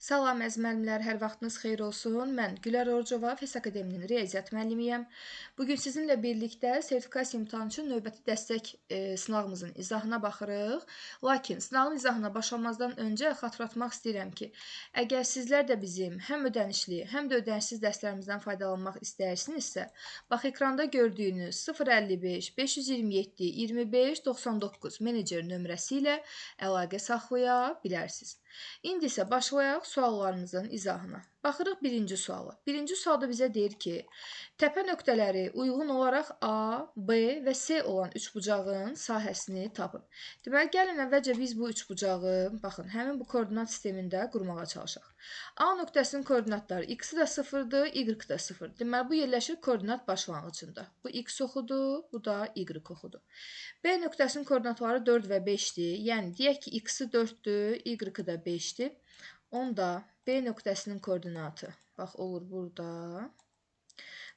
Salam əziz müəllimlər, hər vaxtınız xeyir olsun. Mən Gülər Orcova, FES Akademinin riyaziyyat müəllimiyəm. Bugün sizinlə birlikdə sertifikasiya imtahanı üçün növbəti dəstək sınağımızın izahına baxırıq. Lakin sınağın izahına başlamazdan öncə xatırlatmaq istəyirəm ki, əgər sizlər də bizim həm ödənişli, həm də ödənişsiz dərslərimizdən faydalanmaq istəyirsinizsə, bax ekranda gördüyünüz 055 527 25 99 menecer nömrəsi ilə əlaqə saxlaya bilərsiniz. İndi isə başlayaq suallarımızın izahına. Baxırıq birinci suala. Birinci sualda bizə deyir ki, təpə nöqtələri uyğun olaraq A, B və C olan üçbucağın sahəsini tapın. Deməli, gəlin əvvəlcə biz bu üçbucağı, baxın, həmin bu koordinat sistemində qurmağa çalışaq. A nöqtəsinin koordinatları x-i də 0-dır, y-i də 0-dır. Deməli, bu yerləşir koordinat başlanğıcında. Bu x oxudur, bu da y oxudur. B nöqtəsinin koordinatları 4 və 5-dir. Yəni, deyək ki, x-i 4-dür, y-i də 5-dir. Onda B nöqtəsinin koordinatı, bax, olur burada.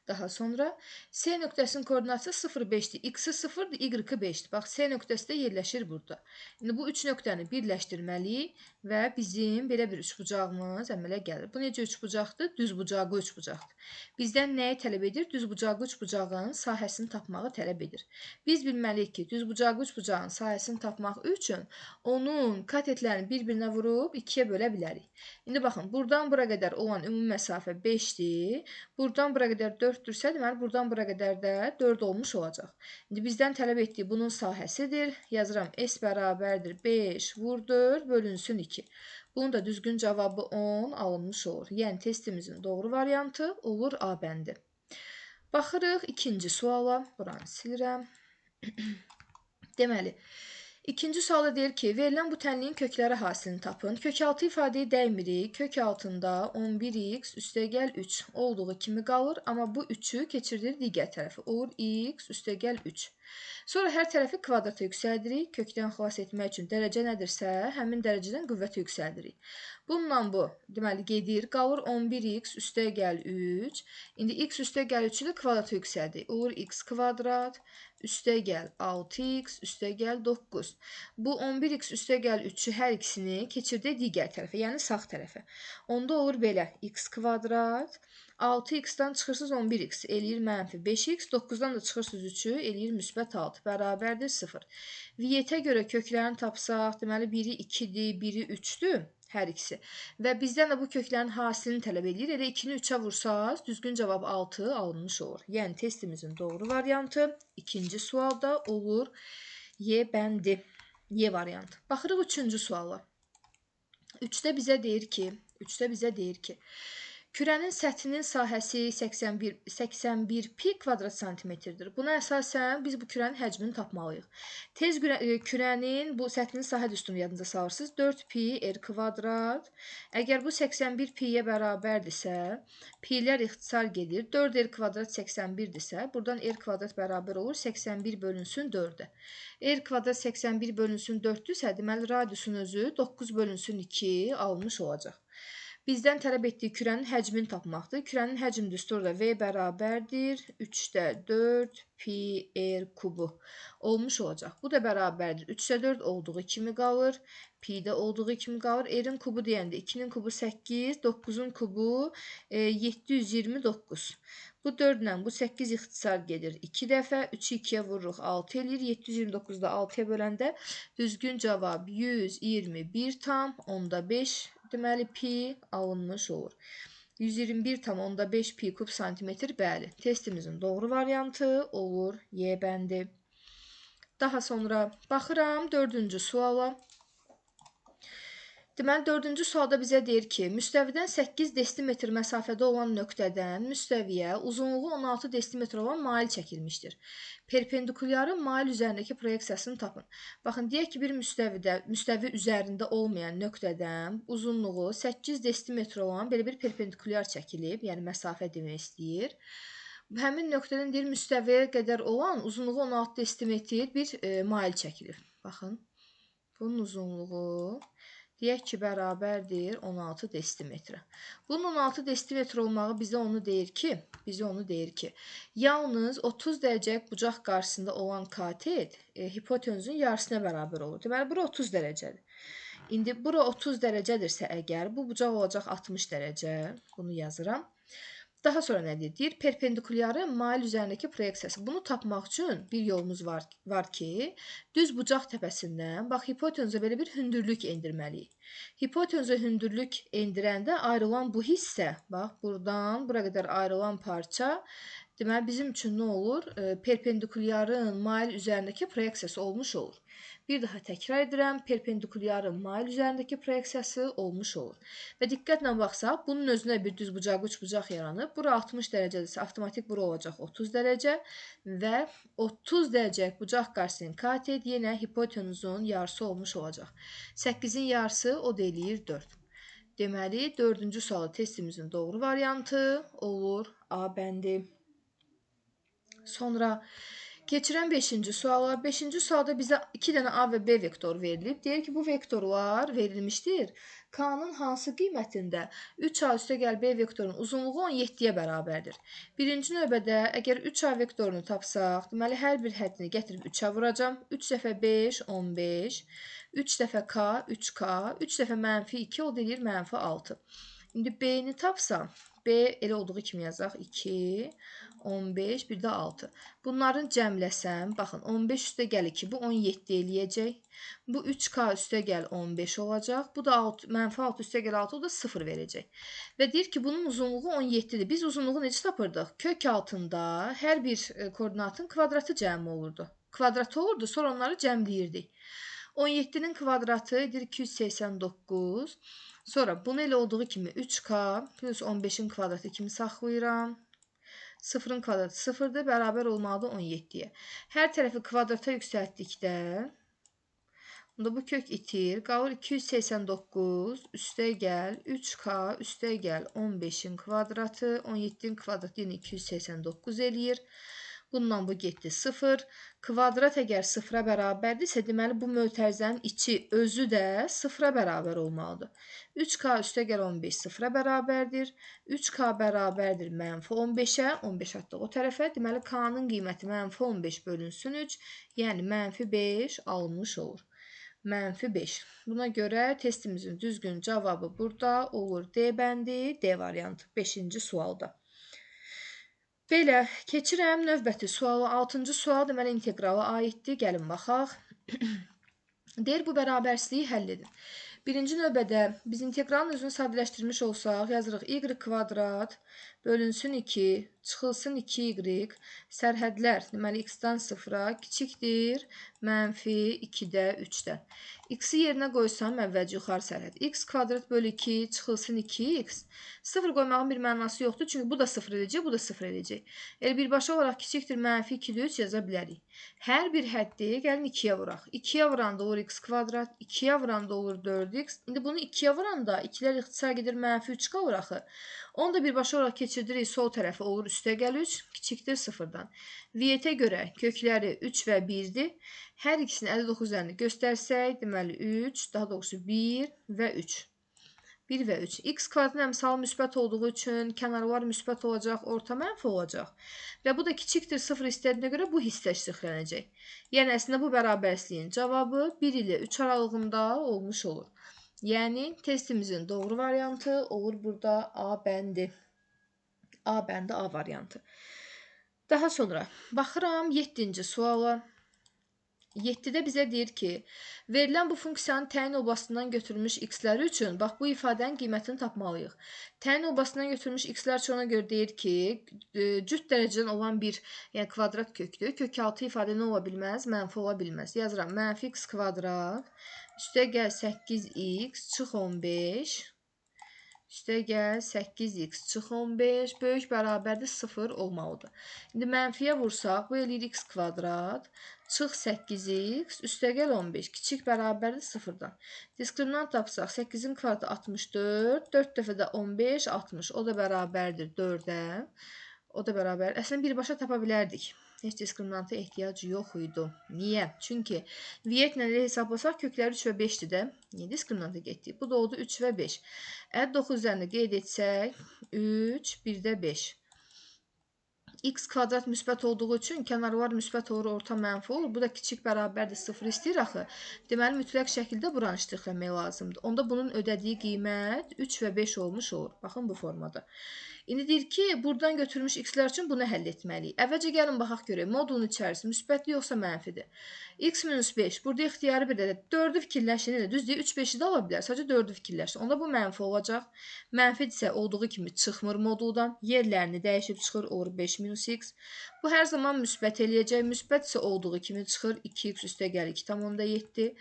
Daha sonra C nöqtəsinin koordinatı 0,5-dir. X-i 0-dır, y-i 5-dir. Bax, C nöqtəsi də yerləşir burada. İndi bu üç nöqtəni birləşdirməliyik və bizim belə bir üçbucağımız əmələ gəlir. Bu necə üçbucaqdır? Düzbucaqlı üçbucaqdır. Bizdən nəyi tələb edir? Düzbucaqlı üçbucağın sahəsini tapmağı tələb edir. Biz bilməliyik ki, düzbucaqlı üçbucağın sahəsini tapmaq üçün onun katetlərini bir-birinə vurub 2-yə bölə bilərik. İndi baxın, buradan bura qədər olan ümumi məsafə 5-dir. Buradan bura qədər 4-dürsə, deməli, buradan bura qədər də 4 olmuş olacaq. İndi bizdən tələb etdiyi bunun sahəsidir. Yazıram, S bərabərdir 5 vur 4 bölünsün 2. Bunun da düzgün cavabı 10 alınmış olur. Yəni, testimizin doğru variantı olur A bəndi. Baxırıq ikinci suala. Buranı silirəm. Deməli, İkinci sualda deyir ki, verilən bu tənliyin kökləri hasilini tapın. Kök altı ifadəyi dəymirik. Kök altında 11x üstəgəl 3 olduğu kimi qalır. Amma bu 3-ü keçirdir digər tərəfi. Olur x üstəgəl 3. Sonra hər tərəfi kvadrata yüksəldirik. Kökdən xilas etmək üçün dərəcə nədirsə, həmin dərəcədən qüvvəti yüksəldirik. Bununla bu, deməli, gedir, qalır 11x üstəgəl 3. İndi x üstəgəl 3-ü də kvadrata yüksəldirik. Olur x kvadrat üstəgəl 6x üstəgəl 9. Bu 11x üstəgəl 3-ü hər ikisini keçirdi digər tərəfə, yəni sağ tərəfə. Onda olur belə, x kvadrat, 6x-dan çıxırsınız 11x, eləyir mənfi 5x, 9-dan da çıxırsınız 3-ü, eləyir müsbət 6, bərabərdir 0. Viyyətə görə köklərini tapsaq, deməli, biri 2-dir, biri 3-dür. Hər ikisi. Və bizdən də bu köklərin hasilini tələb edir. Elə 2-ni 3-ə vursaq, düzgün cavab 6 alınmış olur. Yəni, testimizin doğru variantı ikinci sualda olur Y bəndi. Y variantı. Baxırıq üçüncü suala. 3-də bizə deyir ki, kürənin səthinin sahəsi 81 pi kvadrat santimetrdir. Buna əsasən biz bu kürənin həcmini tapmalıyıq. Tez kürənin bu səthinin sahə düsturunu yadınıza salırsınız. 4 pi r kvadrat. Əgər bu 81 piyə bərabərdirsə, pilər ixtisar gedir. 4 r kvadrat 81-dirsə, buradan r kvadrat bərabər olur 81 bölünsün 4-ə. R kvadrat 81 bölünsün 4-dürsə, deməli, radiusun özü 9 bölünsün 2 almış olacaq. Bizdən tələb etdiyi kürənin həcmini tapmaqdır. Kürənin həcm düsturu da V bərabərdir 3-də 4 pi r kubu olmuş olacaq. Bu da bərabərdir 3-də 4 olduğu kimi qalır. Pi də olduğu kimi qalır. R-in kubu deyəndə 2-nin kubu 8, 9-un kubu 729. Bu 4 ilə bu 8 ixtisar gedir 2 dəfə. 3-ü 2-yə vururuq 6 eləyir. 729-da 6-ya böləndə düzgün cavab 121 tam, onda 5 deməli, pi alınmış olur. 121 tam onda 5 pi kub santimetr, bəli. Testimizin doğru variantı olur Y bəndi. Daha sonra baxıram 4-cü suala. Deməli, 4-cü sualda bizə deyir ki, müstəvidən 8 desimetr məsafədə olan nöqtədən müstəviyə uzunluğu 16 desimetr olan mail çəkilmişdir. Perpendikulyarın mail üzərindəki proyeksiyasını tapın. Baxın, deyək ki, bir müstəvi üzərində olmayan nöqtədən uzunluğu 8 desimetr olan belə bir perpendikulyar çəkilib, yəni məsafə demək istəyir. Həmin nöqtədən deyir, müstəviyə qədər olan uzunluğu 16 desimetr bir mail çəkilir. Baxın, bunun uzunluğu deyək ki, bərabərdir 16 desimetrə. Bunun 16 desimetr olmağı bizə onu deyir ki, yalnız 30 dərəcə bucaq qarşısında olan katet hipotenuzun yarısına bərabər olur. Deməli, bura 30 dərəcədir. İndi bura 30 dərəcədirsə əgər, bu bucaq olacaq 60 dərəcə. Bunu yazıram. Daha sonra nə deyir? Deyir, perpendikulyarın mail üzərindəki proyeksiyası. Bunu tapmaq üçün bir yolumuz var ki, düz bucaq təpəsindən, bax, hipotenuza belə bir hündürlük endirməliyik. Hipotenuza hündürlük endirəndə ayrılan bu hissə, bax, buradan bura qədər ayrılan parça, deməli, bizim üçün nə olur? Perpendikulyarın mail üzərindəki proyeksiyası olmuş olur. Bir daha təkrar edirəm, perpendikulyarın mail üzərindəki proyeksiyası olmuş olur. Və diqqətlə baxsaq, bunun özünə bir düz bucaq, üç bucaq yaranıb. Bura 60 dərəcədirsə, avtomatik bura olacaq 30 dərəcə və 30 dərəcəlik bucaq qarşısının katet yenə hipotenuzun yarısı olmuş olacaq. 8-in yarısı o da eləyir 4. Deməli, 4-cü sualı testimizin doğru variantı olur A bəndi. Sonra keçirəm 5-ci suala. 5-ci sualda bizə 2 dənə A və B vektoru verilib. Deyir ki, bu vektorlar verilmişdir. K-nın hansı qiymətində 3A üstəgəl B vektorunun uzunluğu 17-yə bərabərdir. Birinci növbədə, əgər 3A vektorunu tapsaq, deməli, hər bir həddini gətirib 3-ə vuracam. 3 dəfə 5, 15. 3 dəfə K, 3K. 3 dəfə mənfi 2, o deyir mənfi 6. İndi B-ni tapsam, B elə olduğu kimi yazaq. 2, 15, bir də 6. Bunların cəmləsəm, baxın, 15 üstə gəl 2, bu 17 eləyəcək. Bu 3K üstə gəl 15 olacaq. Bu da mənfi 6 üstə gəl 6, o da 0 verəcək. Və deyir ki, bunun uzunluğu 17-dir. Biz uzunluğu necə tapırdıq? Kök altında hər bir koordinatın kvadratı cəmi olurdu. Kvadratı olurdu, sonra onları cəmləyirdik. 17-nin kvadratı edir 289. Sonra bunu elə olduğu kimi 3K plus 15-in kvadratı kimi saxlayıram. 0-ın kvadratı 0-dır, bərabər olmalıdır 17-yə. Hər tərəfi kvadrata yüksəltdikdə, bu kök itir, qalır 289 üstə gəl 3K üstə gəl 15-in kvadratı, 17-in kvadratı yenə 289 eləyir. Bundan bu getdi 0. Kvadrat əgər 0-a bərabərdirsə, deməli bu mötərizənin içi özü də 0-a bərabər olmalıdır. 3K üstə gəl 15 0-a bərabərdir. 3K bərabərdir mənfi 15-ə. 15 atdıq o tərəfə. Deməli K-nın qiyməti mənfi 15 bölünsün 3. Yəni mənfi 5 alınmış olur. Mənfi 5. Buna görə testimizin düzgün cavabı burada olur D bəndi, D variantı 5-ci sualda. Belə, keçirəm növbəti sualı. 6-cı sual deməli integrala aiddir. Gəlin baxaq. Deyir, bu bərabərsizliyi həll edin. Birinci növbədə biz integralın özünü sadələşdirmiş olsaq, yazırıq y kvadrat bölünsün 2, çıxılsın 2y, sərhədlər, deməli x-dan 0-a kiçikdir, mənfi 2-də 3-dən. X-i yerinə qoysam əvvəlcə yuxarı sərhəd. X kvadrat bölü 2, çıxılsın 2x. 0 qoymağın bir mənası yoxdur, çünki bu da 0 edəcək, bu da 0 edəcək. Elə birbaşa olaraq kiçikdir, mənfi 2-də 3 yaza bilərik. Hər bir həddi gəlin 2-yə vuraq. 2-yə vuranda olur x kvadrat, 2-yə vuranda olur 4x. İndi bunu 2-yə vuranda 2-lər ixtisar gedir, mənfi 3 qalır axı. Onu da birbaşa olaraq keçirdirik sol tərəfə, olur üstə gəl 3, kiçikdir 0-dan. Viyyətə görə kökləri 3 və 1-dir. Hər ikisini 59 üzərində göstərsək, deməli 3, daha doğrusu 1 və 3. 1 və 3. X kvadratın əmsalı müsbət olduğu üçün kənarlar müsbət olacaq, orta mənfi olacaq. Və bu da kiçikdir 0 istədiyinə görə bu hissə şişlənəcək. Yəni, əslində bu bərabərsizliyin cavabı 1 ilə 3 aralığında olmuş olur. Yəni, testimizin doğru variantı olur burada A bəndi. A bəndi A variantı. Daha sonra baxıram 7-ci suala. 7-də bizə deyir ki, verilən bu funksiyanın təyin obasından götürülmüş x-ləri üçün, bax, bu ifadənin qiymətini tapmalıyıq. Təyin obasından götürülmüş x-lər üçün ona görə deyir ki, cüt dərəcədən olan bir kvadrat kökdür. Kök altı ifadə nə ola bilməz? Mənfi ola bilməz. Yazıram, mənfi x kvadrat, üstə gəl 8x, çıx 15, üstə gəl 8x, çıx 15, böyük bərabərdir 0 olmalıdır. İndi mənfiyə vursaq, bu eləyir x kvadrat, çıx 8x, üstə gəl 15, kiçik bərabərdir 0-dan. Diskriminant tapsaq, 8-in kvadratı 64, 4 dəfə də 15, 60, o da bərabərdir 4-ə. O da bərabər. Əslində birbaşa tapa bilərdik. Heç diskriminanta ehtiyac yox idi. Niyə? Çünki viyyətlə hesablasaq kökləri 3 və 5-dir də. Niyə diskriminanta getdik? Bu da oldu 3 və 5. 59 üzərində qeyd etsək 3, 1 də 5. x kvadrat müsbət olduğu üçün kənarlar müsbət olur, orta mənfi olur. Bu da kiçik bərabərdir 0 istəyir axı. Deməli, mütləq şəkildə buranı işlətmək lazımdır. Onda bunun ödədiyi qiymət 3 və 5 olmuş olur. Baxın bu formada. İndi deyir ki, buradan götürmüş x-lər üçün bunu həll etməliyik. Əvvəlcə gəlin baxaq görək, modulun içərisi müsbətli yoxsa mənfidir. X minus 5, burada ixtiyarı bir də 4-ü fikirləşin, düz deyir, 3-5-i də ala bilər, sadəcə 4-ü fikirləşin. Onda bu mənfi olacaq. Mənfi isə olduğu kimi çıxmır moduldan, yerlərini dəyişib çıxır, olur 5 minus x. Bu hər zaman müsbət eləyəcək, müsbət isə olduğu kimi çıxır, 2x üstə gəlir 2,7.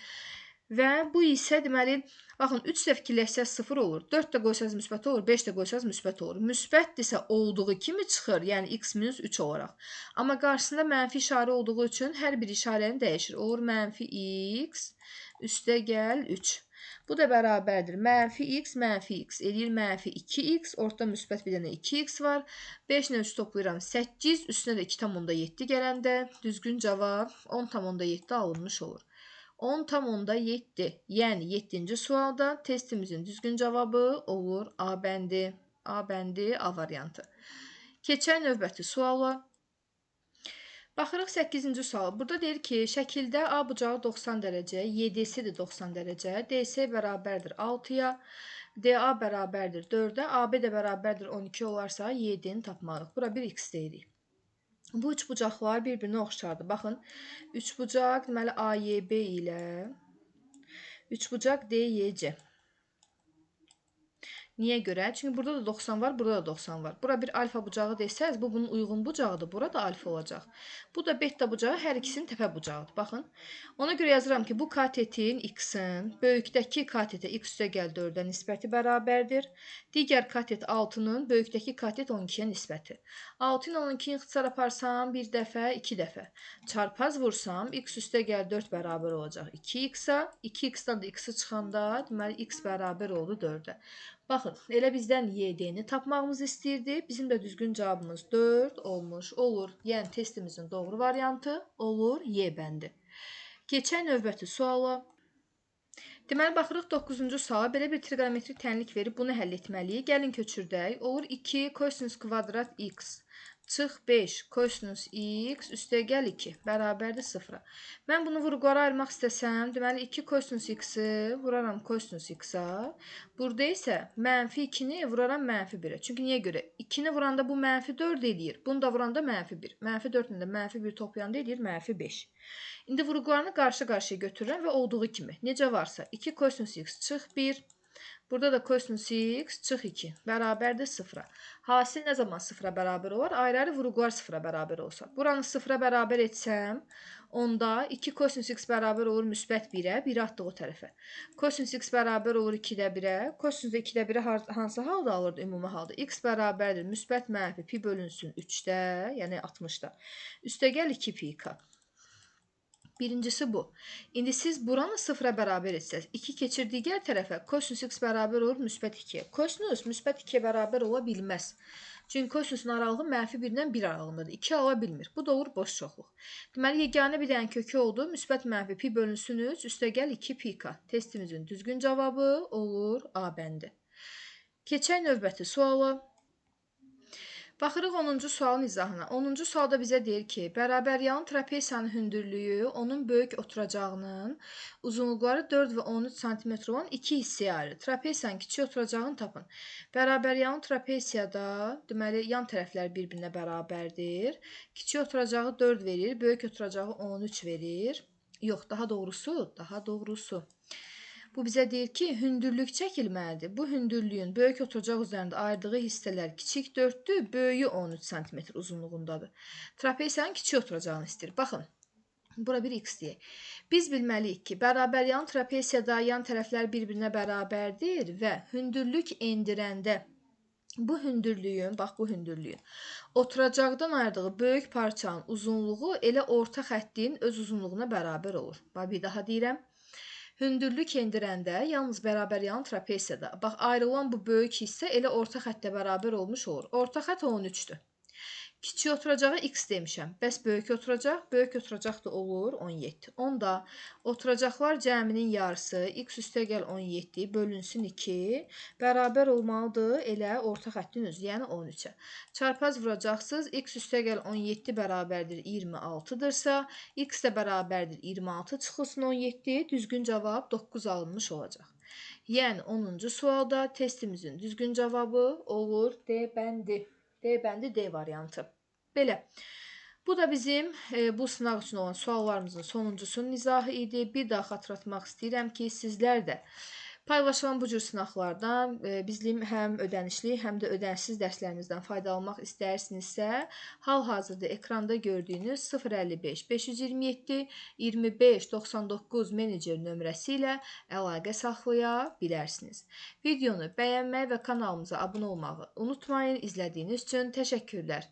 Və bu isə deməli, baxın 3 də fikirləşsəz 0 olur, 4 də qoysaz müsbət olur, 5 də qoysaz müsbət olur. Müsbətdirsə olduğu kimi çıxır, yəni x minus 3 olaraq. Amma qarşısında mənfi işarə olduğu üçün hər bir işarəni dəyişir. Olur mənfi x üstə gəl 3. Bu da bərabərdir. Mənfi x, eləyir mənfi 2x, ortada müsbət bir dənə 2x var. 5 ilə 3 toplayıram 8, üstünə də 2,7 gələndə düzgün cavab 10,7 alınmış olur. 10,7, yəni 7-ci sualda testimizin düzgün cavabı olur A bəndi. A bəndi, A variantı. Keçək növbəti suala. Baxırıq 8-ci suala. Burada deyir ki, şəkildə A bucağı 90 dərəcə, YDS də 90 dərəcə, DS bərabərdir 6-ya, DA bərabərdir 4-ə, AB də bərabərdir 12 olarsa, YD-ni tapmalıyıq. Bura bir x deyirik. Bu üç bucaqlar bir-birinə oxşardır. Baxın, üç bucaq deməli AYB ilə üç bucaq DYC. Niyə görə? Çünki burada da 90 var, burada da 90 var. Bura bir alfa bucağı desəz, bu bunun uyğun bucağıdır. Bura da alfa olacaq. Bu da beta bucağı, hər ikisinin təpə bucağıdır. Baxın. Ona görə yazıram ki, bu katetin x-in böyükdəki katete x üstə gəl 4-ə nisbəti bərabərdir. Digər katet 6-nın böyükdəki katet 12-yə nisbəti. 6 ilə 12-ni ixtisar aparsam, bir dəfə, 2 dəfə. Çarpaz vursam, x üstə gəl 4 bərabər olacaq 2x-a. 2x-dan da x-i çıxanda, deməli, x bərabər oldu 4-ə. Baxın, elə bizdən YD-ni tapmağımız istəyirdi. Bizim də düzgün cavabımız 4 olmuş olur. Yəni testimizin doğru variantı olur Y bəndi. Keçək növbəti suala. Deməli, baxırıq 9-cu suala. Belə bir trigonometrik tənlik verib bunu həll etməliyik. Gəlin köçürdək. Olur 2 kosinus kvadrat x çıx 5 kosinus x üstə gəl 2 bərabərdir 0-a. Mən bunu vurğulara ayırmaq istəsəm, deməli 2 kosinus x-i vuraram kosinus x-a. Burada isə mənfi 2-ni vuraram mənfi 1-ə. Çünki niyə görə? 2-ni vuranda bu mənfi 4 eləyir. Bunu da vuranda mənfi 1. Mənfi 4 ilə də mənfi 1 toplayanda eləyir mənfi 5. İndi vurğularını qarşı-qarşıya götürürəm və olduğu kimi. Necə varsa 2 kosinus x çıx 1. Burada da kosinus x çıx 2 bərabərdir 0-a. Hasil nə zaman 0-a bərabər olar? Ayrı-ayrı vurğular 0-a bərabər olsa. Buranı 0-a bərabər etsəm, onda 2 kosinus x bərabər olur müsbət 1-ə, 1-i atdıq o tərəfə. Kosinus x bərabər olur 2-də 1-ə. Kosinus 2-də 1-ə hansı halda alırdı ümumi halda? X bərabərdir müsbət mənfi pi bölünsün 3-də, yəni 60-da. Üstə gəl 2 pi k. Birincisi bu. İndi siz buranı 0-a bərabər etsəz, 2 keçir digər tərəfə, kosinus x bərabər olur müsbət 2-yə. Kosinus müsbət 2-yə bərabər ola bilməz. Çünki kosinusun aralığı mənfi 1-dən 1 aralığındadır. 2 ala bilmir. Bu da olur boş çoxluq. Deməli, yeganə bir dənə kökü oldu. Müsbət mənfi pi bölünsün 3, üstə gəl 2 pi k. Testimizin düzgün cavabı olur A bəndi. Keçək növbəti suala. Baxırıq 10-cu sualın izahına. 10-cu sualda bizə deyir ki, bərabəryalın trapesiyanın hündürlüyü onun böyük oturacağının uzunluqları 4 və 13 cm olan iki hissəyə ayrılır. Trapesiyanın kiçik oturacağını tapın. Bərabəryalın trapesiyada, deməli, yan tərəflər bir-birinə bərabərdir. Kiçik oturacağı 4 verir, böyük oturacağı 13 verir. Yox, daha doğrusu. Bu bizə deyir ki, hündürlük çəkilməlidir. Bu hündürlüyün böyük oturacaq üzərində ayırdığı hissələr kiçik 4-dür, böyüyü 13 cm uzunluğundadır. Trapesiyanın kiçik oturacağını istəyir. Baxın, bura bir x deyək. Biz bilməliyik ki, bərabəryalın trapesiyada yan tərəflər bir-birinə bərabərdir və hündürlük endirəndə bu hündürlüyün oturacaqdan ayırdığı böyük parçanın uzunluğu elə orta xəttin öz uzunluğuna bərabər olur. Bir daha deyirəm. Hündürlük endirəndə yalnız bərabəryalın trapesiyada. Bax, ayrılan bu böyük hissə elə orta xəttə bərabər olmuş olur. Orta xətt 13-dür. Kiçik oturacağa x demişəm. Bəs böyük oturacaq? Böyük oturacaq da olur 17. Onda oturacaqlar cəminin yarısı x üstəgəl 17 bölünsün 2 bərabər olmalıdır elə orta xəttin özü, yəni 13-ə. Çarpaz vuracaqsınız. X üstəgəl 17 bərabərdir 26-dırsa, x də bərabərdir 26 çıxılsın 17, düzgün cavab 9 alınmış olacaq. Yəni 10-cu sualda testimizin düzgün cavabı olur D bəndi. D bəndi D variantı. Belə. Bu da bizim bu sınaq üçün olan suallarımızın sonuncusunun izahı idi. Bir daha xatırlatmaq istəyirəm ki, sizlər də paylaşılan bu cür sınaqlardan bizim həm ödənişli, həm də ödənişsiz dərslərimizdən faydalanmaq istəyirsinizsə, hal-hazırda ekranda gördüyünüz 055 527 25 99 menecer nömrəsi ilə əlaqə saxlaya bilərsiniz. Videonu bəyənməyi və kanalımıza abunə olmağı unutmayın. İzlədiyiniz üçün təşəkkürlər.